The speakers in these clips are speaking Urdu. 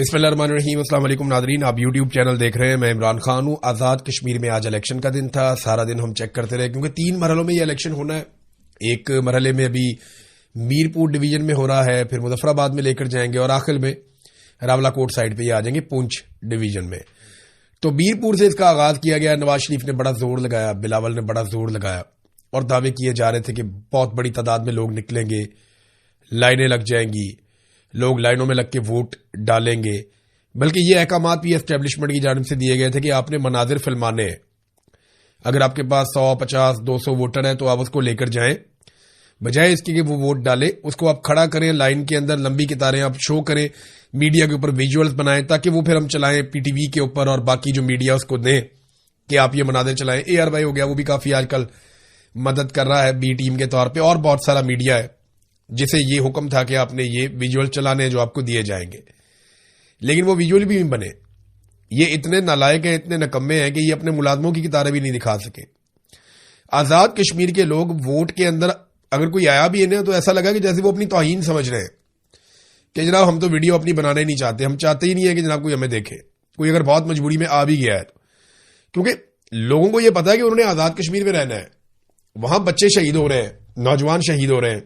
بسم اللہ الرحمن الرحیم۔ السلام علیکم ناظرین، آپ یوٹیوب چینل دیکھ رہے ہیں، میں عمران خان ہوں۔ آزاد کشمیر میں آج الیکشن کا دن تھا، سارا دن ہم چیک کرتے رہے کیونکہ 3 مرحلوں میں یہ الیکشن ہونا ہے۔ ایک مرحلے میں ابھی میرپور ڈویژن میں ہو رہا ہے، پھر مظفر آباد میں لے کر جائیں گے اور آخر میں راولا کوٹ سائڈ پہ یہ آ جائیں گے پونچھ ڈویژن میں۔ تو میرپور سے اس کا آغاز کیا گیا۔ نواز شریف نے بڑا زور لگایا، بلاول نے بڑا زور لگایا اور دعوے کیے جا رہے تھے کہ بہت بڑی تعداد میں لوگ نکلیں گے، لائنیں لگ جائیں گی، لوگ لائنوں میں لگ کے ووٹ ڈالیں گے۔ بلکہ یہ احکامات بھی اسٹیبلشمنٹ کی جانب سے دیے گئے تھے کہ آپ نے مناظر فلمانے ہیں، اگر آپ کے پاس 100، 50، 200 ووٹر ہیں تو آپ اس کو لے کر جائیں، بجائے اس کے کہ وہ ووٹ ڈالے اس کو آپ کھڑا کریں لائن کے اندر، لمبی قطاریں آپ شو کریں، میڈیا کے اوپر ویژولز بنائیں تاکہ وہ پھر ہم چلائیں پی ٹی وی کے اوپر اور باقی جو میڈیا اس کو دیں کہ آپ یہ مناظر چلائیں۔ اے آر وائی ہو گیا، وہ بھی کافی آج کل مدد کر رہا ہے بی ٹیم کے طور پہ، اور بہت سارا میڈیا ہے جسے یہ حکم تھا کہ آپ نے یہ ویژول چلانے جو آپ کو دیے جائیں گے، لیکن وہ ویژول بھی بنے۔ یہ اتنے نالائق ہیں، اتنے نکمے ہیں کہ یہ اپنے ملازموں کی کتاریں بھی نہیں دکھا سکے۔ آزاد کشمیر کے لوگ ووٹ کے اندر اگر کوئی آیا بھی ہے نا تو ایسا لگا کہ جیسے وہ اپنی توہین سمجھ رہے ہیں کہ جناب ہم تو ویڈیو اپنی بنانا ہی نہیں چاہتے، ہم چاہتے ہی نہیں ہے کہ جناب کوئی ہمیں دیکھے، کوئی اگر بہت مجبوری میں آ بھی گیا ہے تو، کیونکہ لوگوں کو یہ پتا ہے کہ انہوں نے آزاد کشمیر میں رہنا ہے۔ وہاں بچے شہید ہو رہے ہیں، نوجوان شہید ہو رہے ہیں،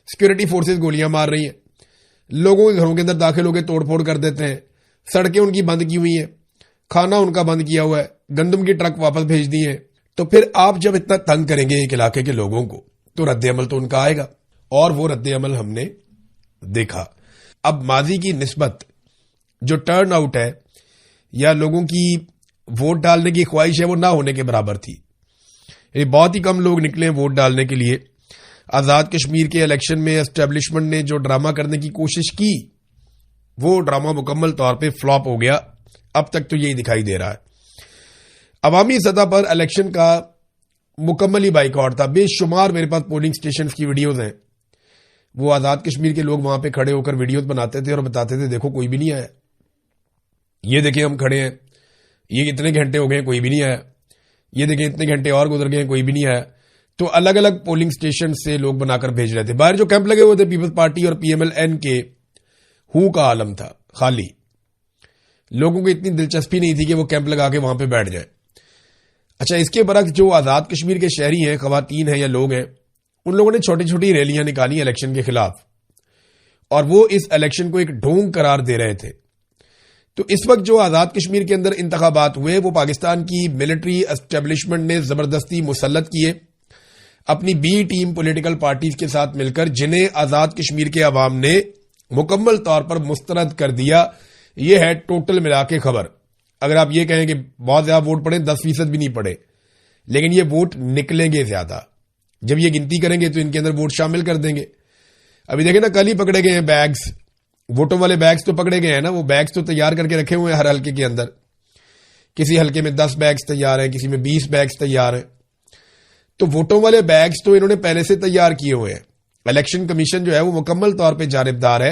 سیکورٹی فورسز گولیاں مار رہی ہیں، لوگوں کے گھروں کے اندر داخل ہو کے توڑ پھوڑ کر دیتے ہیں، سڑکیں ان کی بند کی ہوئی ہیں، کھانا ان کا بند کیا ہوا ہے، گندم کی ٹرک واپس بھیج دی ہیں۔ تو پھر آپ جب اتنا تنگ کریں گے ایک علاقے کے لوگوں کو تو رد عمل تو ان کا آئے گا، اور وہ رد عمل ہم نے دیکھا۔ اب ماضی کی نسبت جو ٹرن آؤٹ ہے یا لوگوں کی ووٹ ڈالنے کی خواہش ہے وہ نہ ہونے کے برابر تھی۔ یعنی بہت ہی کم لوگ نکلے ووٹ ڈالنے کے لیے۔ آزاد کشمیر کے الیکشن میں اسٹیبلشمنٹ نے جو ڈرامہ کرنے کی کوشش کی وہ ڈرامہ مکمل طور پہ فلاپ ہو گیا۔ اب تک تو یہی دکھائی دے رہا ہے۔ عوامی سطح پر الیکشن کا مکمل ہی بائیکاٹ تھا۔ بے شمار میرے پاس پولنگ سٹیشنز کی ویڈیوز ہیں، وہ آزاد کشمیر کے لوگ وہاں پہ کھڑے ہو کر ویڈیوز بناتے تھے اور بتاتے تھے دیکھو کوئی بھی نہیں آیا، یہ دیکھیں ہم کھڑے ہیں، یہ اتنے گھنٹے ہو گئے کوئی بھی نہیں آیا، یہ دیکھیں اتنے گھنٹے اور گزر گئے کوئی بھی نہیں آیا۔ تو الگ الگ پولنگ سٹیشن سے لوگ بنا کر بھیج رہے تھے۔ باہر جو کیمپ لگے ہوئے تھے پیپلز پارٹی اور پی ایم ایل این کے، ہو کا عالم تھا خالی، لوگوں کو اتنی دلچسپی نہیں تھی کہ وہ کیمپ لگا کے وہاں پہ بیٹھ جائیں۔ اچھا، اس کے برعکس جو آزاد کشمیر کے شہری ہیں، خواتین ہیں یا لوگ ہیں، ان لوگوں نے چھوٹی چھوٹی ریلیاں نکالی الیکشن کے خلاف، اور وہ اس الیکشن کو ایک ڈھونگ قرار دے رہے تھے۔ تو اس وقت جو آزاد کشمیر کے اندر انتخابات ہوئے وہ پاکستان کی ملٹری اسٹیبلشمنٹ نے زبردستی مسلط کیے اپنی بی ٹیم پولیٹیکل پارٹیز کے ساتھ مل کر، جنہیں آزاد کشمیر کے عوام نے مکمل طور پر مسترد کر دیا۔ یہ ہے ٹوٹل ملا کے خبر۔ اگر آپ یہ کہیں کہ بہت زیادہ ووٹ پڑے، 10% بھی نہیں پڑے، لیکن یہ ووٹ نکلیں گے زیادہ۔ جب یہ گنتی کریں گے تو ان کے اندر ووٹ شامل کر دیں گے۔ ابھی دیکھیں نا، کل ہی پکڑے گئے ہیں بیگز، ووٹوں والے بیگز تو پکڑے گئے ہیں نا، وہ بیگز تو تیار کر کے رکھے ہوئے ہیں ہر حلقے کے اندر۔ کسی حلقے میں 10 بیگز تیار ہیں، کسی میں 20 بیگز تیار ہیں۔ تو ووٹوں والے بیگز تو انہوں نے پہلے سے تیار کیے ہوئے ہیں۔ الیکشن کمیشن جو ہے وہ مکمل طور پہ جانبدار ہے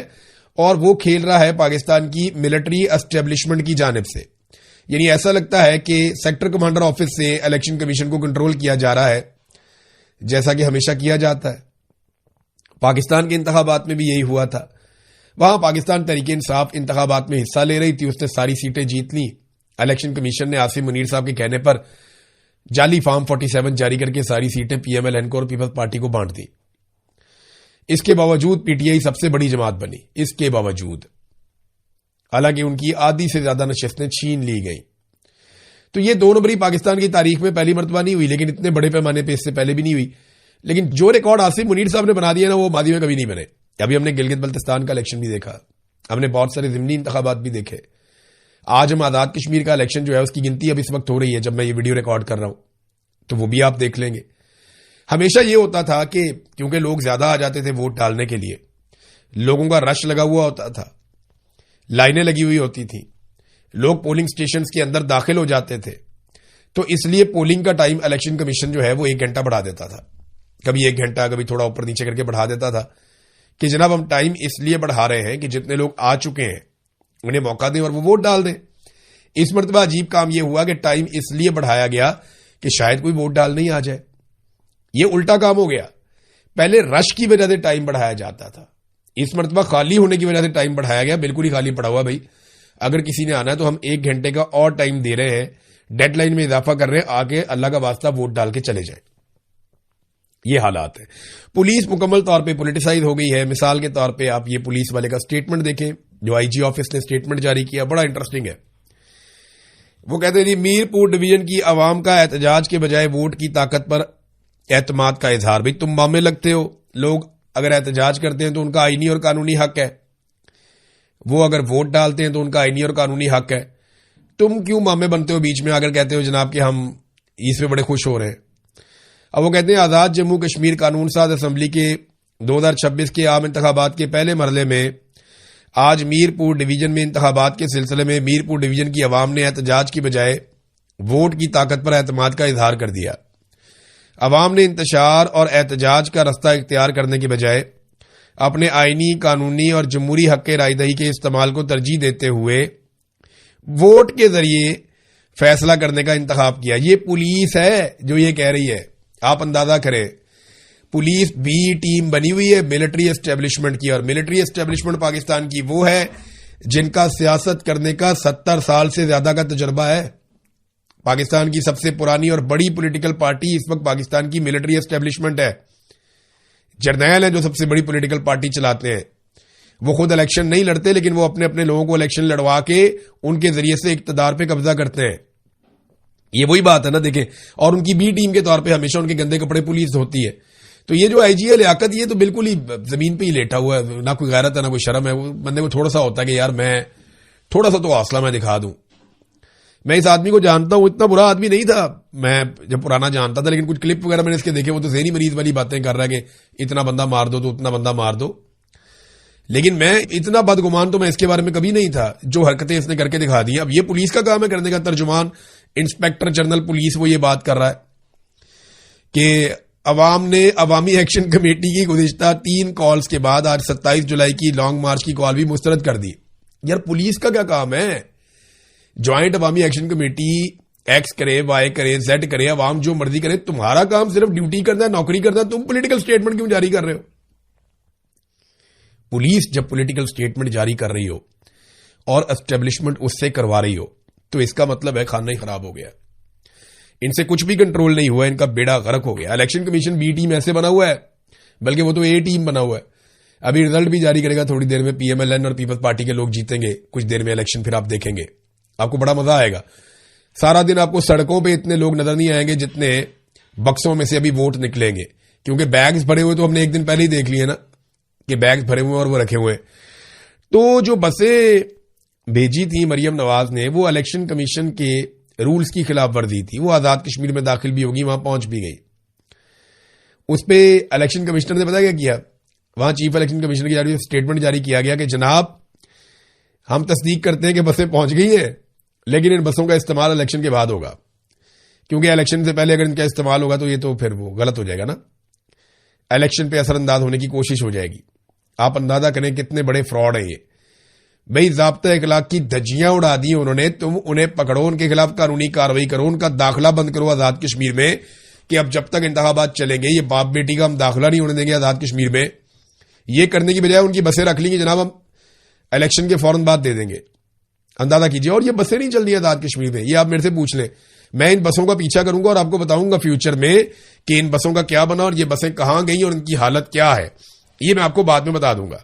اور وہ کھیل رہا ہے پاکستان کی ملٹری اسٹیبلشمنٹ کی جانب سے۔ یعنی ایسا لگتا ہے کہ سیکٹر کمانڈر آفس سے الیکشن کمیشن کو کنٹرول کیا جا رہا ہے، جیسا کہ ہمیشہ کیا جاتا ہے۔ پاکستان کے انتخابات میں بھی یہی ہوا تھا۔ وہاں پاکستان تحریک انصاف انتخابات میں حصہ لے رہی تھی، اس نے ساری سیٹیں جیت لی۔ الیکشن کمیشن نے عاصم منیر صاحب کے کہنے پر جعلی فارم 47 جاری کر کے ساری سیٹیں پی ایم ایل این کو اور پیپلز پارٹی کو بانٹ دی۔ اس کے باوجود پی ٹی آئی سب سے بڑی جماعت بنی، اس کے باوجود، حالانکہ ان کی آدھی سے زیادہ نشستیں چھین لی گئیں۔ تو یہ 2 نمبری پاکستان کی تاریخ میں پہلی مرتبہ نہیں ہوئی، لیکن اتنے بڑے پیمانے پہ اس سے پہلے بھی نہیں ہوئی۔ لیکن جو ریکارڈ عاصم منیر صاحب نے بنا دیا نا وہ ماضی میں کبھی نہیں بنے۔ ابھی ہم نے گلگت بلتستان کا الیکشن بھی دیکھا، ہم نے بہت سارے ضمنی انتخابات بھی دیکھے۔ آج ہم آزاد کشمیر کا الیکشن جو ہے اس کی گنتی اب اس وقت ہو رہی ہے جب میں یہ ویڈیو ریکارڈ کر رہا ہوں، تو وہ بھی آپ دیکھ لیں گے۔ ہمیشہ یہ ہوتا تھا کہ کیونکہ لوگ زیادہ آ جاتے تھے ووٹ ڈالنے کے لیے، لوگوں کا رش لگا ہوا ہوتا تھا، لائنیں لگی ہوئی ہوتی تھیں، لوگ پولنگ سٹیشنز کے اندر داخل ہو جاتے تھے، تو اس لیے پولنگ کا ٹائم الیکشن کمیشن جو ہے وہ 1 گھنٹہ بڑھا دیتا تھا، کبھی 1 گھنٹہ، کبھی تھوڑا اوپر نیچے کر کے بڑھا دیتا تھا کہ جناب ہم ٹائم اس لیے بڑھا رہے ہیں کہ جتنے لوگ آ چکے ہیں انہیں موقع دیں اور وہ ووٹ ڈال دیں۔ اس مرتبہ عجیب کام یہ ہوا کہ ٹائم اس لیے بڑھایا گیا کہ شاید کوئی ووٹ ڈالنے ہی آ جائے۔ یہ الٹا کام ہو گیا۔ پہلے رش کی وجہ سے ٹائم بڑھایا جاتا تھا، اس مرتبہ خالی ہونے کی وجہ سے ٹائم بڑھایا گیا۔ بالکل ہی خالی پڑا ہوا بھائی، اگر کسی نے آنا ہے تو ہم 1 گھنٹے کا اور ٹائم دے رہے ہیں, ڈیڈ لائن میں اضافہ کر رہے ہیں, آگے اللہ کا واسطہ ووٹ ڈال کے چلے جائیں. یہ حالات ہیں. پولیس مکمل طور پہ پولیٹیسائز ہو گئی ہے. مثال کے طور پہ آپ یہ پولیس والے کا سٹیٹمنٹ دیکھیں جو آئی جی آفس نے سٹیٹمنٹ جاری کیا, بڑا انٹرسٹنگ ہے. وہ کہتے ہیں جی میرپور ڈویژن کی عوام کا احتجاج کے بجائے ووٹ کی طاقت پر اعتماد کا اظہار. بھئی تم مامے لگتے ہو, لوگ اگر احتجاج کرتے ہیں تو ان کا آئینی اور قانونی حق ہے, وہ اگر ووٹ ڈالتے ہیں تو ان کا آئینی اور قانونی حق ہے. تم کیوں مامے بنتے ہو بیچ میں, اگر کہتے ہو جناب کہ ہم اس پہ بڑے خوش ہو رہے ہیں. اب وہ کہتے ہیں آزاد جموں کشمیر قانون ساز اسمبلی کے 2026 کے عام انتخابات کے پہلے مرحلے میں آج میرپور ڈویژن میں انتخابات کے سلسلے میں میرپور ڈویژن کی عوام نے احتجاج کی بجائے ووٹ کی طاقت پر اعتماد کا اظہار کر دیا. عوام نے انتشار اور احتجاج کا رستہ اختیار کرنے کے بجائے اپنے آئینی, قانونی اور جمہوری حق رائے دہی کے استعمال کو ترجیح دیتے ہوئے ووٹ کے ذریعے فیصلہ کرنے کا انتخاب کیا. یہ پولیس ہے جو یہ کہہ رہی ہے. آپ اندازہ کریں, پولیس بی ٹیم بنی ہوئی ہے ملٹری اسٹیبلشمنٹ کی, اور ملٹری اسٹیبلشمنٹ پاکستان کی وہ ہے جن کا سیاست کرنے کا 70 سال سے زیادہ کا تجربہ ہے. پاکستان کی سب سے پرانی اور بڑی پولیٹیکل پارٹی اس وقت پاکستان کی ملٹری اسٹیبلشمنٹ ہے. جرنیل ہیں جو سب سے بڑی پولیٹیکل پارٹی چلاتے ہیں. وہ خود الیکشن نہیں لڑتے لیکن وہ اپنے اپنے لوگوں کو الیکشن لڑوا کے ان کے ذریعے سے اقتدار پہ قبضہ کرتے ہیں. یہ وہی بات ہے نا, دیکھیں. اور ان کی بی ٹیم کے طور پہ ہمیشہ ان کے گندے کپڑے پولیس دھوتی ہے. تو یہ جو آئی جی ہے لیاقت, یہ تو بالکل ہی زمین پہ ہی لیٹا ہوا ہے, نہ کوئی غیرت ہے نہ کوئی شرم ہے. وہ بندے کو تھوڑا سا ہوتا ہے کہ یار میں تھوڑا سا تو حوصلہ میں دکھا دوں. میں اس آدمی کو جانتا ہوں, اتنا برا آدمی نہیں تھا میں جب پرانا جانتا تھا, لیکن کچھ کلپ وغیرہ میں نے اس کے دیکھے, وہ تو ذہنی مریض والی باتیں کر رہا ہے کہ اتنا بندہ مار دو تو اتنا بندہ مار دو. لیکن میں اتنا بدگمان تو میں اس کے بارے میں کبھی نہیں تھا. جو حرکتیں اس نے کر کے دکھا دی, اب یہ پولیس کا کام ہے کرنے کا. ترجمان انسپیکٹر جنرل پولیس وہ یہ بات کر رہا ہے کہ عوام نے عوامی ایکشن کمیٹی کی گزشتہ 3 کالز کے بعد آج 27 جولائی کی لانگ مارچ کی کال بھی مسترد کر دی. یار پولیس کا کیا کام ہے؟ جوائنٹ عوامی ایکشن کمیٹی ایکس کرے, وائی کرے, زیڈ کرے, عوام جو مرضی کرے, تمہارا کام صرف ڈیوٹی کرنا ہے, نوکری کرنا ہے. تم پولیٹیکل سٹیٹمنٹ کیوں جاری کر رہے ہو؟ پولیس جب پولیٹیکل سٹیٹمنٹ جاری کر رہی ہو اور اسٹیبلشمنٹ اس سے کروا رہی ہو تو اس کا مطلب ہے کھانا ہی خراب ہو گیا. ان سے کچھ بھی کنٹرول نہیں ہوا, ان کا بیڑا غرق ہو گیا. الیکشن کمیشن بی ٹیم ایسے بنا ہوا ہے, بلکہ وہ تو اے ٹیم بنا ہوا ہے. ابھی رزلٹ بھی جاری کرے گا تھوڑی دیر میں, پی ایم ایل این اور پیپلز پارٹی کے لوگ جیتیں گے کچھ دیر میں الیکشن. پھر آپ دیکھیں گے, آپ کو بڑا مزہ آئے گا. سارا دن آپ کو سڑکوں پہ اتنے لوگ نظر نہیں آئیں گے جتنے بکسوں میں سے ابھی ووٹ نکلیں گے, کیونکہ بیگز بھرے ہوئے تو ہم نے ایک دن پہلے ہی دیکھ لیے نا کہ بیگز بھرے ہوئے اور وہ رکھے ہوئے. تو جو بسیں بھیجی تھی مریم نواز نے, وہ الیکشن کمیشن کے رولز کی خلاف ورزی تھی. وہ آزاد کشمیر میں داخل بھی ہوگی, وہاں پہنچ بھی گئی. اس پہ الیکشن کمشنر نے پتا کیا کیا, وہاں چیف الیکشن کمشنر کی جانب سے سٹیٹمنٹ جاری کیا گیا کہ جناب ہم تصدیق کرتے ہیں کہ بسیں پہنچ گئی ہیں, لیکن ان بسوں کا استعمال الیکشن کے بعد ہوگا, کیونکہ الیکشن سے پہلے اگر ان کا استعمال ہوگا تو یہ تو پھر وہ غلط ہو جائے گا نا, الیکشن پہ اثر انداز ہونے کی کوشش ہو جائے گی. آپ اندازہ کریں کتنے بڑے فراڈ ہیں یہ. بھئی ضابطہ اخلاق کی دھجیاں اڑا دی انہوں نے. تم انہیں پکڑو, ان کے خلاف قانونی کارروائی کرو, ان کا داخلہ بند کرو آزاد کشمیر میں, کہ اب جب تک انتخابات چلیں گے یہ باپ بیٹی کا ہم داخلہ نہیں ہونے دیں گے آزاد کشمیر میں. یہ کرنے کی بجائے ان کی بسیں رکھ لیں گے, جناب ہم الیکشن کے فوراً بعد دے دیں گے. اندازہ کیجیے. اور یہ بسیں نہیں چل رہی آزاد کشمیر میں, یہ آپ میرے سے پوچھ لیں. میں ان بسوں کا پیچھا کروں گا اور آپ کو بتاؤں گا فیوچر میں کہ ان بسوں کا کیا بنا اور یہ بسیں کہاں گئیں اور ان کی حالت کیا ہے, یہ میں آپ کو بعد میں بتا دوں گا.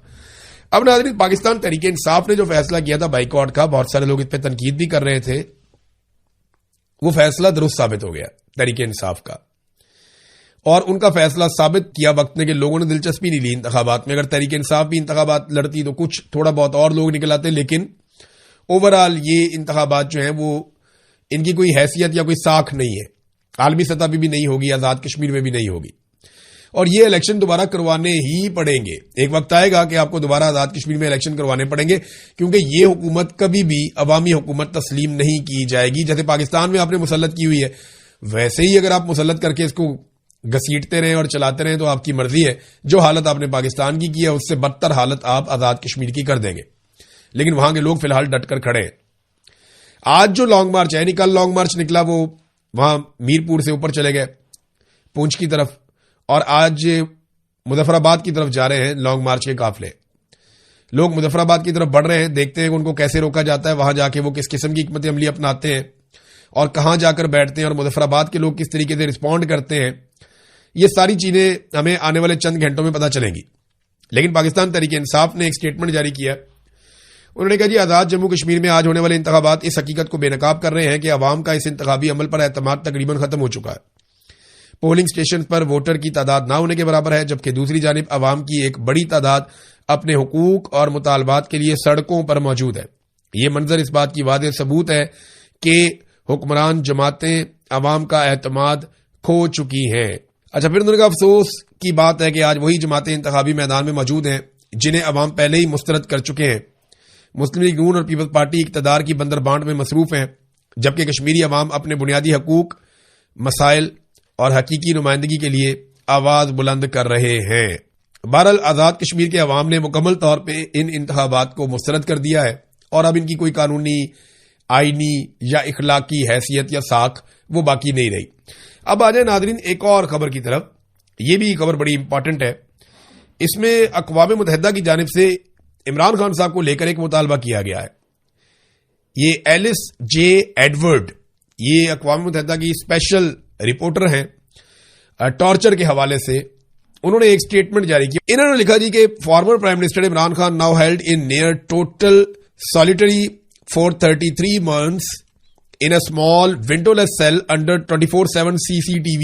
اب ناظرین, پاکستان تحریک انصاف نے جو فیصلہ کیا تھا بائیکاٹ کا, بہت سارے لوگ اس پہ تنقید بھی کر رہے تھے, وہ فیصلہ درست ثابت ہو گیا تحریک انصاف کا. اور ان کا فیصلہ ثابت کیا وقت نے کہ لوگوں نے دلچسپی نہیں لی انتخابات میں. اگر تحریک انصاف بھی انتخابات لڑتی تو کچھ تھوڑا بہت اور لوگ نکل آتے, لیکن اوورآل یہ انتخابات جو ہیں وہ ان کی کوئی حیثیت یا کوئی ساکھ نہیں ہے, عالمی سطح پہ بھی نہیں ہوگی, آزاد کشمیر میں بھی نہیں ہوگی. اور یہ الیکشن دوبارہ کروانے ہی پڑیں گے. ایک وقت آئے گا کہ آپ کو دوبارہ آزاد کشمیر میں الیکشن کروانے پڑیں گے, کیونکہ یہ حکومت کبھی بھی عوامی حکومت تسلیم نہیں کی جائے گی. جیسے پاکستان میں آپ نے مسلط کی ہوئی ہے, ویسے ہی اگر آپ مسلط کر کے اس کو گھسیٹتے رہیں اور چلاتے رہیں تو آپ کی مرضی ہے. جو حالت آپ نے پاکستان کی ہے اس سے بدتر حالت آپ آزاد کشمیر کی کر دیں گے. لیکن وہاں کے لوگ فی الحال ڈٹ کر کھڑے ہیں. آج جو لانگ مارچ ہے, کل لانگ مارچ نکلا, وہ وہاں میرپور سے اوپر چلے گئے پونچھ کی طرف, اور آج مظفر آباد کی طرف جا رہے ہیں لانگ مارچ کے قافلے. لوگ مظفر آباد کی طرف بڑھ رہے ہیں، دیکھتے ہیں کہ ان کو کیسے روکا جاتا ہے، وہاں جا کے وہ کس قسم کی حکمت عملی اپناتے ہیں اور کہاں جا کر بیٹھتے ہیں، اور مظفر آباد کے لوگ کس طریقے سے رسپونڈ کرتے ہیں. یہ ساری چیزیں ہمیں آنے والے چند گھنٹوں میں پتہ چلیں گی. لیکن پاکستان تحریک انصاف نے ایک سٹیٹمنٹ جاری کیا. انہوں نے کہا جی آزاد جموں کشمیر میں آج ہونے والے انتخابات اس حقیقت کو بے نقاب کر رہے ہیں کہ عوام کا اس انتخابی عمل پر اعتماد تقریباً ختم ہو چکا ہے. پولنگ سٹیشن پر ووٹر کی تعداد نہ ہونے کے برابر ہے، جبکہ دوسری جانب عوام کی ایک بڑی تعداد اپنے حقوق اور مطالبات کے لیے سڑکوں پر موجود ہے. یہ منظر اس بات کی واضح ثبوت ہے کہ حکمران جماعتیں عوام کا اعتماد کھو چکی ہیں. اچھا، پھر انہوں نے کہا افسوس کی بات ہے کہ آج وہی جماعتیں انتخابی میدان میں موجود ہیں جنہیں عوام پہلے ہی مسترد کر چکے ہیں. مسلم لیگ نون اور پیپلز پارٹی اقتدار کی بندر بانٹ میں مصروف ہیں، جبکہ کشمیری عوام اپنے بنیادی حقوق، مسائل اور حقیقی نمائندگی کے لیے آواز بلند کر رہے ہیں. بہرحال آزاد کشمیر کے عوام نے مکمل طور پہ ان انتخابات کو مسترد کر دیا ہے اور اب ان کی کوئی قانونی، آئینی یا اخلاقی حیثیت یا ساکھ وہ باقی نہیں رہی. اب آ جائیں ناظرین ایک اور خبر کی طرف. یہ بھی خبر بڑی امپورٹنٹ ہے. اس میں اقوام متحدہ کی جانب سے عمران خان صاحب کو لے کر ایک مطالبہ کیا گیا ہے. یہ ایلس جے ایڈورڈ، یہ اقوام متحدہ کی اسپیشل رپورٹر ہیں ٹارچر کے حوالے سے. انہوں نے ایک سٹیٹمنٹ جاری کی. انہوں نے لکھا جی کہ former prime minister Imran Khan now held in near total solitary for 33 months in a small windowless cell under 24/7 CCTV.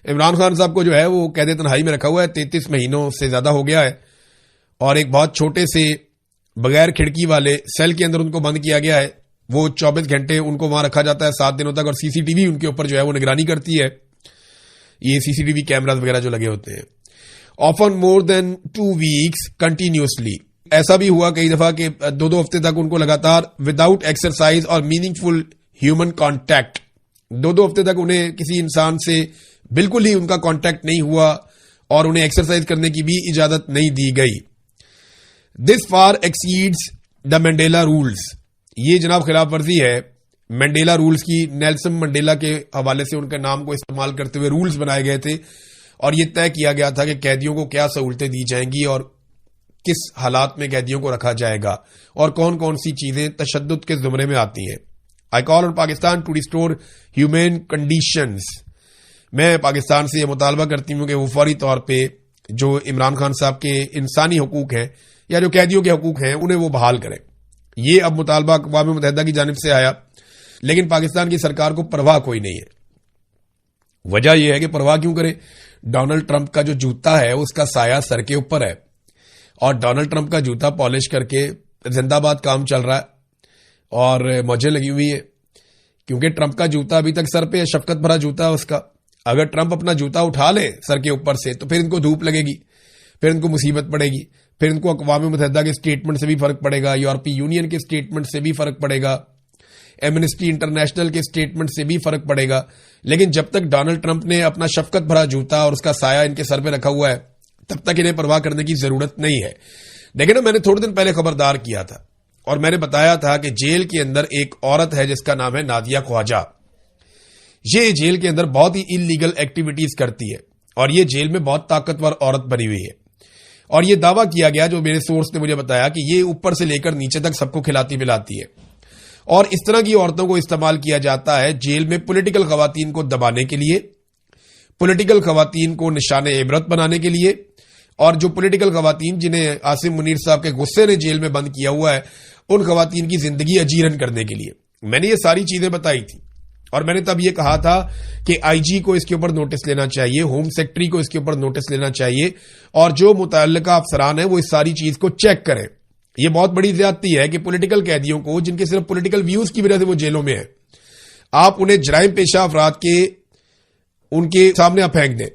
Imran Khan صاحب کو جو ہے وہ قید تنہائی میں رکھا ہوا ہے، 33 مہینوں سے زیادہ ہو گیا ہے، اور ایک بہت چھوٹے سے بغیر کھڑکی والے سیل کے اندر ان کو بند کیا گیا ہے. وہ 24 گھنٹے ان کو وہاں رکھا جاتا ہے 7 دنوں تک، اور سی سی ٹی وی ان کے اوپر جو ہے وہ نگرانی کرتی ہے. یہ سی سی ٹی وی کیمراز وغیرہ جو لگے ہوتے ہیں. آفن مور دین 2 weeks کنٹینیوسلی. ایسا بھی ہوا کئی دفعہ کہ 2 ہفتے تک ان کو لگاتار وداؤٹ ایکسرسائز اور میننگ فل ہیومن کانٹیکٹ، 2 ہفتے تک انہیں کسی انسان سے بالکل ہی ان کا کانٹیکٹ نہیں ہوا اور انہیں ایکسرسائز کرنے کی بھی اجازت نہیں دی گئی. This far exceeds the Mandela rules. یہ جناب خلاف ورزی ہے مینڈیلا رولز کی. نیلسن منڈیلا کے حوالے سے ان کے نام کو استعمال کرتے ہوئے رولز بنائے گئے تھے اور یہ طے کیا گیا تھا کہ قیدیوں کو کیا سہولتیں دی جائیں گی اور کس حالات میں قیدیوں کو رکھا جائے گا اور کون کون سی چیزیں تشدد کے زمرے میں آتی ہیں. I call on Pakistan to restore humane conditions. میں پاکستان سے یہ مطالبہ کرتی ہوں کہ وہ فوری طور پہ جو عمران خان صاحب کے انسانی حقوق ہیں یا جو قیدیوں کے حقوق ہیں انہیں وہ بحال کریں. یہ اب مطالبہ اقوام متحدہ کی جانب سے آیا، لیکن پاکستان کی سرکار کو پرواہ کوئی نہیں ہے. وجہ یہ ہے کہ پرواہ کیوں کرے؟ ڈونلڈ ٹرمپ کا جو جوتا ہے اس کا سایہ سر کے اوپر ہے، اور ڈونلڈ ٹرمپ کا جوتا پالش کر کے زندہ باد کام چل رہا ہے اور موجیں لگی ہوئی ہیں، کیونکہ ٹرمپ کا جوتا ابھی تک سر پہ شفقت بھرا جوتا ہے اس کا. اگر ٹرمپ اپنا جوتا اٹھا لے سر کے اوپر سے تو پھر ان کو دھوپ لگے گی، پھر ان کو مصیبت پڑے گی، پھر ان کو اقوام متحدہ کے سٹیٹمنٹ سے بھی فرق پڑے گا، یورپی یونین کے سٹیٹمنٹ سے بھی فرق پڑے گا، ایمنسٹی انٹرنیشنل کے سٹیٹمنٹ سے بھی فرق پڑے گا. لیکن جب تک ڈونلڈ ٹرمپ نے اپنا شفقت بھرا جوتا اور اس کا سایہ ان کے سر پہ رکھا ہوا ہے تب تک انہیں پرواہ کرنے کی ضرورت نہیں ہے. لیکن میں نے تھوڑے دن پہلے خبردار کیا تھا اور میں نے بتایا تھا کہ جیل کے اندر ایک عورت ہے جس کا نام ہے نادیہ خواجہ. یہ جیل کے اندر بہت ہی انلیگل ایکٹیویٹیز کرتی ہے اور یہ جیل میں بہت طاقتور عورت بنی ہوئی ہے. اور یہ دعویٰ کیا گیا جو میرے سورس نے مجھے بتایا کہ یہ اوپر سے لے کر نیچے تک سب کو کھلاتی پلاتی ہے، اور اس طرح کی عورتوں کو استعمال کیا جاتا ہے جیل میں پولیٹیکل خواتین کو دبانے کے لیے، پولیٹیکل خواتین کو نشان عبرت بنانے کے لیے، اور جو پولیٹیکل خواتین جنہیں عاصم منیر صاحب کے غصے نے جیل میں بند کیا ہوا ہے ان خواتین کی زندگی اجیرن کرنے کے لیے. میں نے یہ ساری چیزیں بتائی تھی اور میں نے تب یہ کہا تھا کہ آئی جی کو اس کے اوپر نوٹس لینا چاہیے، ہوم سیکرٹری کو اس کے اوپر نوٹس لینا چاہیے، اور جو متعلقہ افسران ہیں وہ اس ساری چیز کو چیک کریں. یہ بہت بڑی زیادتی ہے کہ پولیٹیکل قیدیوں کو جن کے صرف پولیٹیکل ویوز کی وجہ سے وہ جیلوں میں ہیں، آپ انہیں جرائم پیشہ افراد کے ان کے سامنے آپ پھینک دیں،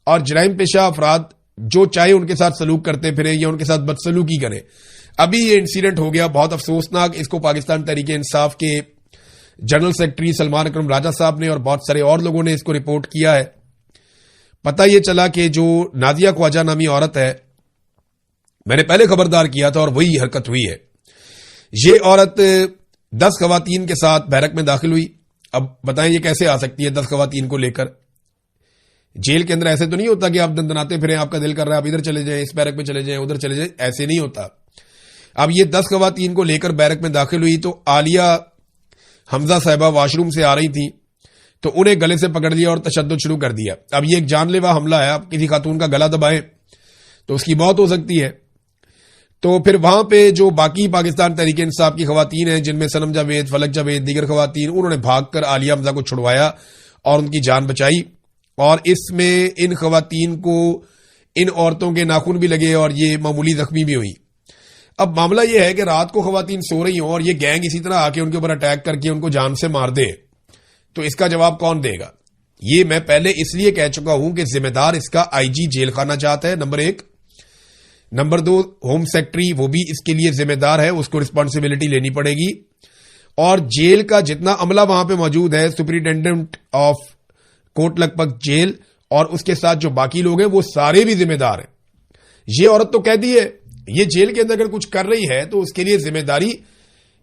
اور جرائم پیشہ افراد جو چاہے ان کے ساتھ سلوک کرتے پھریں یا ان کے ساتھ بدسلوکی کریں. ابھی یہ انسیڈنٹ ہو گیا بہت افسوسناک. اس کو پاکستان تحریک انصاف کے جنرل سیکرٹری سلمان اکرم راجہ صاحب نے اور بہت سارے اور لوگوں نے اس کو رپورٹ کیا ہے. پتہ یہ چلا کہ جو نادیہ خواجہ نامی عورت ہے، میں نے پہلے خبردار کیا تھا اور وہی حرکت ہوئی ہے. یہ عورت 10 خواتین کے ساتھ بیرک میں داخل ہوئی. اب بتائیں یہ کیسے آ سکتی ہے 10 خواتین کو لے کر؟ جیل کے اندر ایسے تو نہیں ہوتا کہ آپ دندناتے پھریں، آپ کا دل کر رہا ہے آپ ادھر چلے جائیں، اس بیرک میں چلے جائیں، ادھر چلے جائیں، ایسے نہیں ہوتا. اب یہ 10 خواتین کو لے کر بیرک میں داخل ہوئی تو عالیہ حمزہ صاحبہ واش روم سے آ رہی تھیں تو انہیں گلے سے پکڑ لیا اور تشدد شروع کر دیا. اب یہ ایک جان لیوا حملہ ہے. اب کسی خاتون کا گلا دبائیں تو اس کی موت ہو سکتی ہے. تو پھر وہاں پہ جو باقی پاکستان تحریک انصاف کی خواتین ہیں جن میں صنم جاوید، فلک جاوید، دیگر خواتین، انہوں نے بھاگ کر عالیہ حمزہ کو چھڑوایا اور ان کی جان بچائی. اور اس میں ان خواتین کو ان عورتوں کے ناخن بھی لگے اور یہ معمولی زخمی بھی ہوئی. اب معاملہ یہ ہے کہ رات کو خواتین سو رہی ہوں اور یہ گینگ اسی طرح آ کے ان کے اوپر اٹیک کر کے ان کو جان سے مار دے تو اس کا جواب کون دے گا؟ یہ میں پہلے اس لیے کہہ چکا ہوں کہ ذمہ دار اس کا آئی جی جیل خانہ جات ہے، نمبر 1. نمبر 2 ہوم سیکٹری، وہ بھی اس کے لیے ذمہ دار ہے، اس کو رسپانسبلٹی لینی پڑے گی. اور جیل کا جتنا عملہ وہاں پہ موجود ہے، superintendent of Kot Lakhpat jail اور اس کے ساتھ جو باقی لوگ ہیں وہ سارے بھی ذمہ دار ہیں. یہ عورت تو قیدی ہے، یہ جیل کے اندر اگر کچھ کر رہی ہے تو اس کے لیے ذمہ داری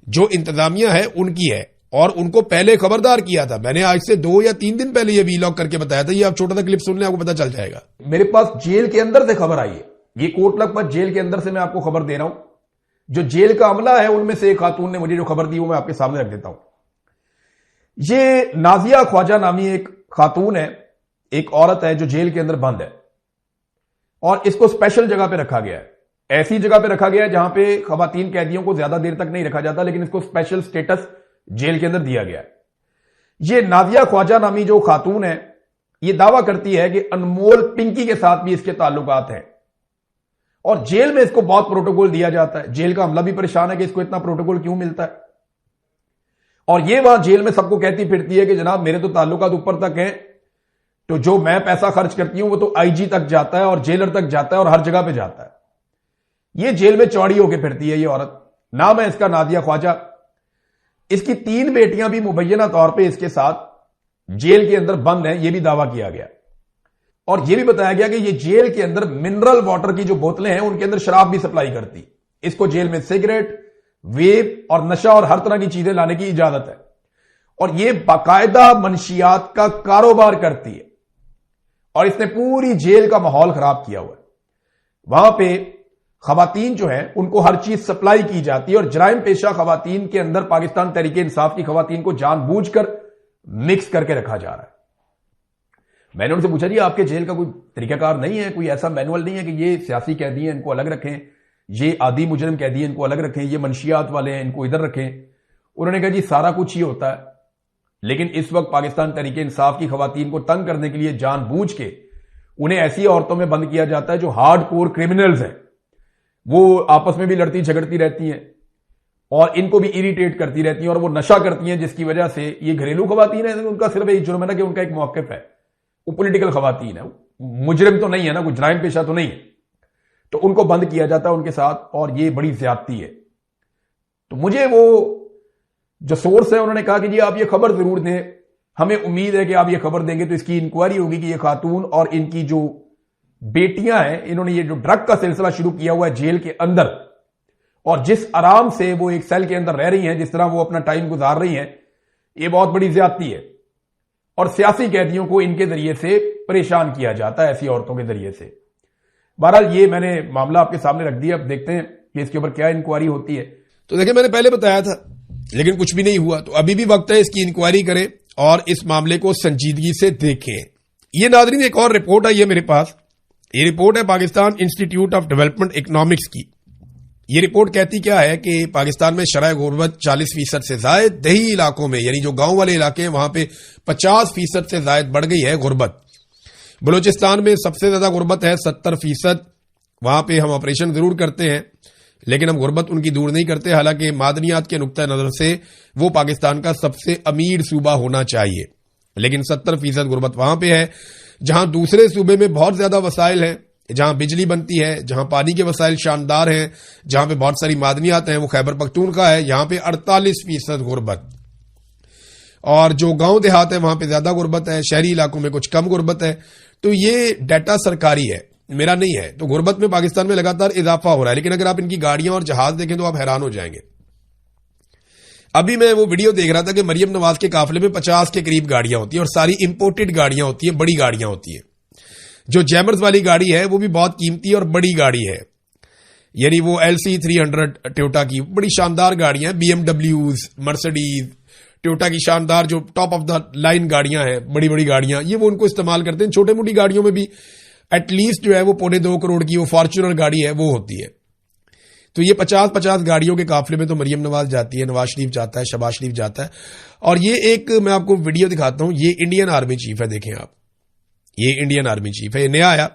جو انتظامیہ ہے ان کی ہے، اور ان کو پہلے خبردار کیا تھا. میں نے آج سے 2 یا 3 دن پہلے یہ ویلاگ کر کے بتایا تھا. یہ آپ چھوٹا سا کلپ سن لیں، آپ کو پتا چل جائے گا. میرے پاس جیل کے اندر سے خبر آئی ہے، یہ کوٹ لکھپت جیل کے اندر سے میں آپ کو خبر دے رہا ہوں. جو جیل کا عملہ ہے ان میں سے ایک خاتون نے مجھے جو خبر دی وہ میں آپ کے سامنے رکھ دیتا ہوں. یہ نازیہ خواجہ نامی ایک خاتون ہے، ایک عورت ہے جو جیل کے اندر بند ہے، اور اس کو اسپیشل جگہ پہ رکھا گیا ہے. ایسی جگہ پہ رکھا گیا ہے جہاں پہ خواتین قیدیوں کو زیادہ دیر تک نہیں رکھا جاتا، لیکن اس کو اسپیشل سٹیٹس جیل کے اندر دیا گیا ہے. یہ نازیہ خواجہ نامی جو خاتون ہے یہ دعویٰ کرتی ہے کہ انمول پنکی کے ساتھ بھی اس کے تعلقات ہیں، اور جیل میں اس کو بہت پروٹوکول دیا جاتا ہے. جیل کا عملہ بھی پریشان ہے کہ اس کو اتنا پروٹوکول کیوں ملتا ہے. اور یہ وہاں جیل میں سب کو کہتی پھرتی ہے کہ جناب میرے تو تعلقات اوپر تک ہیں، تو جو میں پیسہ خرچ کرتی ہوں وہ تو آئی جی تک جاتا ہے اور جیلر تک جاتا ہے اور ہر جگہ پہ جاتا ہے. یہ جیل میں چوڑی ہو کے پھرتی ہے یہ عورت. نام ہے اس کا نازیہ خواجہ. اس کی 3 بیٹیاں بھی مبینہ طور پہ اس کے ساتھ جیل کے اندر بند ہیں، یہ بھی دعویٰ کیا گیا. اور یہ بھی بتایا گیا کہ یہ جیل کے اندر منرل واٹر کی جو بوتلیں ہیں ان کے اندر شراب بھی سپلائی کرتی. اس کو جیل میں سگریٹ، ویپ اور نشہ اور ہر طرح کی چیزیں لانے کی اجازت ہے، اور یہ باقاعدہ منشیات کا کاروبار کرتی ہے، اور اس نے پوری جیل کا ماحول خراب کیا ہوا ہے. وہاں پہ خواتین جو ہیں ان کو ہر چیز سپلائی کی جاتی ہے، اور جرائم پیشہ خواتین کے اندر پاکستان تحریک انصاف کی خواتین کو جان بوجھ کر مکس کر کے رکھا جا رہا ہے. میں نے ان سے پوچھا جی آپ کے جیل کا کوئی طریقہ کار نہیں ہے، کوئی ایسا مینول نہیں ہے کہ یہ سیاسی قیدی ہیں ان کو الگ رکھیں، یہ عادی مجرم قیدی ہیں ان کو الگ رکھیں، یہ منشیات والے ہیں ان کو ادھر رکھیں؟ انہوں نے کہا جی سارا کچھ ہی ہوتا ہے، لیکن اس وقت پاکستان تحریک انصاف کی خواتین کو تنگ کرنے کے لیے جان بوجھ کے انہیں ایسی عورتوں میں بند کیا جاتا ہے جو ہارڈ کور کرمنلز ہیں. وہ آپس میں بھی لڑتی جھگڑتی رہتی ہیں اور ان کو بھی اریٹیٹ کرتی رہتی ہیں، اور وہ نشہ کرتی ہیں جس کی وجہ سے یہ گھریلو خواتین ہیں. ان کا صرف ایک جرم ہے نا کہ ان کا ایک موقف ہے، وہ پولیٹیکل خواتین ہے، مجرم تو نہیں ہے نا، کوئی جرائم پیشہ تو نہیں ہے، تو ان کو بند کیا جاتا ہے ان کے ساتھ، اور یہ بڑی زیادتی ہے. تو مجھے وہ جو سورس ہے انہوں نے کہا کہ جی آپ یہ خبر ضرور دیں، ہمیں امید ہے کہ آپ یہ خبر دیں گے تو اس کی انکوائری ہوگی کہ یہ خاتون اور ان کی جو بیٹیاں ہیں انہوں نے یہ جو ڈرگ کا سلسلہ شروع کیا ہوا ہے جیل کے اندر، اور جس آرام سے وہ ایک سیل کے اندر رہ رہی ہیں، جس طرح وہ اپنا ٹائم گزار رہی ہیں، یہ بہت بڑی زیادتی ہے. اور سیاسی قیدیوں کو ان کے ذریعے سے پریشان کیا جاتا ہے، ایسی عورتوں کے ذریعے سے. بہرحال یہ میں نے معاملہ آپ کے سامنے رکھ دیا، اب دیکھتے ہیں کہ اس کے اوپر کیا انکوائری ہوتی ہے. تو دیکھیں میں نے پہلے بتایا تھا لیکن کچھ بھی نہیں ہوا، تو ابھی بھی وقت ہے اس کی انکوائری کریں اور اس معاملے کو سنجیدگی سے دیکھیں. یہ ناظرین ایک اور رپورٹ ہے یہ میرے پاس، یہ رپورٹ ہے Pakistan institute of development economics کی. یہ رپورٹ کہتی کیا ہے کہ پاکستان میں شرح غربت 40% سے زائد، دیہی علاقوں میں یعنی جو گاؤں والے علاقے ہیں وہاں پہ 50% سے زائد بڑھ گئی ہے غربت. بلوچستان میں سب سے زیادہ غربت ہے 70%. وہاں پہ ہم آپریشن ضرور کرتے ہیں لیکن ہم غربت ان کی دور نہیں کرتے، حالانکہ معدنیات کے نقطہ نظر سے وہ پاکستان کا سب سے امیر صوبہ ہونا چاہیے، لیکن 70% غربت وہاں پہ ہے جہاں دوسرے صوبے میں بہت زیادہ وسائل ہیں، جہاں بجلی بنتی ہے، جہاں پانی کے وسائل شاندار ہیں، جہاں پہ بہت ساری معدنیات ہیں، وہ خیبر پختونخوا ہے، یہاں پہ 48% غربت. اور جو گاؤں دیہات ہے وہاں پہ زیادہ غربت ہے، شہری علاقوں میں کچھ کم غربت ہے. تو یہ ڈیٹا سرکاری ہے، میرا نہیں ہے. تو غربت میں پاکستان میں لگاتار اضافہ ہو رہا ہے، لیکن اگر آپ ان کی گاڑیاں اور جہاز دیکھیں تو آپ حیران ہو جائیں گے. ابھی میں وہ ویڈیو دیکھ رہا تھا کہ مریم نواز کے قافلے میں 50 کے قریب گاڑیاں ہوتی ہیں اور ساری امپورٹڈ گاڑیاں ہوتی ہیں، بڑی گاڑیاں ہوتی ہیں. جو جیمرز والی گاڑی ہے وہ بھی بہت قیمتی اور بڑی گاڑی ہے. یعنی وہ LC300 ٹویوٹا کی بڑی شاندار گاڑیاں ہیں, BMW, مرسڈیز, ٹویوٹا کی شاندار جو ٹاپ آف دا لائن گاڑیاں ہیں, بڑی بڑی گاڑیاں, یہ وہ ان کو استعمال کرتے ہیں. چھوٹے موٹی گاڑیوں میں بھی ایٹ لیسٹ جو ہے وہ 2.25 کروڑ کی وہ فارچونر گاڑی ہے وہ ہوتی ہے. تو یہ 50 گاڑیوں کے قافلے میں تو مریم نواز جاتی ہے, نواز شریف جاتا ہے, شہباز شریف جاتا ہے. اور یہ ایک میں آپ کو ویڈیو دکھاتا ہوں, یہ انڈین آرمی چیف ہے, دیکھیں آپ, یہ انڈین آرمی چیف ہے, یہ نیا آیا,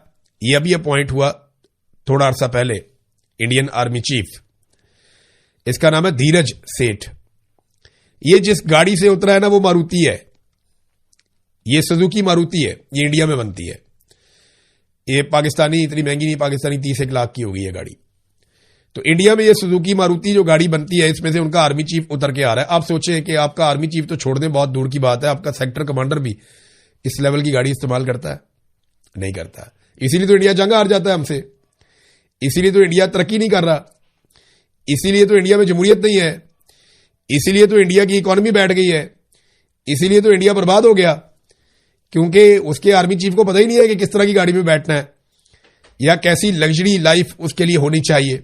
یہ ابھی اپوائنٹ ہوا تھوڑا عرصہ پہلے, انڈین آرمی چیف, اس کا نام ہے دھیرج سیٹھ. یہ جس گاڑی سے اترا ہے نا وہ ماروتی ہے, یہ سزوکی ماروتی ہے, یہ انڈیا میں بنتی ہے. یہ پاکستانی اتنی مہنگی نہیں, پاکستانی 30 لاکھ کی ہوگی یہ گاڑی. تو انڈیا میں یہ سزوکی ماروتی جو گاڑی بنتی ہے, اس میں سے ان کا آرمی چیف اتر کے آ رہا ہے. آپ سوچیں کہ آپ کا آرمی چیف تو چھوڑ دیں, بہت دور کی بات ہے, آپ کا سیکٹر کمانڈر بھی اس لیول کی گاڑی استعمال کرتا ہے؟ نہیں کرتا. اسی لیے تو انڈیا جنگ ہار جاتا ہے ہم سے, اسی لیے تو انڈیا ترقی نہیں کر رہا, اسی لیے تو انڈیا میں جمہوریت نہیں ہے, اسی لیے تو انڈیا کی اکانومی بیٹھ گئی ہے, اسی لیے تو انڈیا برباد ہو گیا, کیونکہ اس کے آرمی چیف کو پتہ ہی نہیں ہے کہ کس طرح کی گاڑی میں بیٹھنا ہے یا کیسی لگژری لائف اس کے لیے ہونی چاہیے.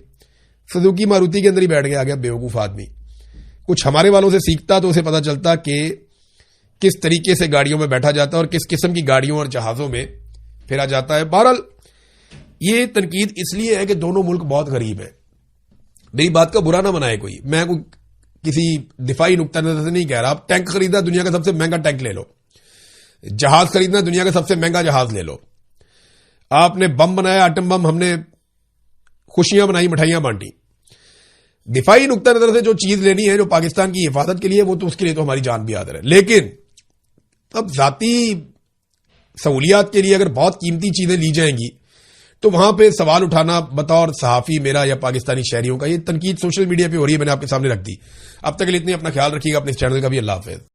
سزوکی ماروتی کے اندر ہی بیٹھ گیا, آ گیا بیوقوف آدمی. کچھ ہمارے والوں سے سیکھتا تو اسے پتا چلتا کہ کس طریقے سے گاڑیوں میں بیٹھا جاتا ہے اور کس قسم کی گاڑیوں اور جہازوں میں پھرا جاتا ہے. بہرحال یہ تنقید اس لیے ہے کہ دونوں ملک بہت غریب ہیں. میری بات کا برا نہ بنائے کوئی, میں کسی دفاعی نقطہ نظر سے نہیں کہہ رہا. آپ ٹینک خریدنا, دنیا کا سب سے مہنگا ٹینک لے لو. جہاز خریدنا, دنیا کا سب سے مہنگا جہاز لے لو. آپ نے بم بنایا, ایٹم بم, ہم نے خوشیاں بنائی, مٹھائیاں بانٹی. دفاعی نقطہ نظر سے جو چیز لینی ہے جو پاکستان کی حفاظت کے لیے, وہ تو اس کے لیے تو ہماری جان بھی حاضر ہے. لیکن اب ذاتی سہولیات کے لیے اگر بہت قیمتی چیزیں لی جائیں گی تو وہاں پہ سوال اٹھانا بطور صحافی میرا یا پاکستانی شہریوں کا, یہ تنقید سوشل میڈیا پہ ہو رہی ہے, میں نے آپ کے سامنے رکھ دی. اب تک کے لیے اتنی, اپنا خیال رکھیے گا, اپنے چینل کا بھی. اللہ حافظ.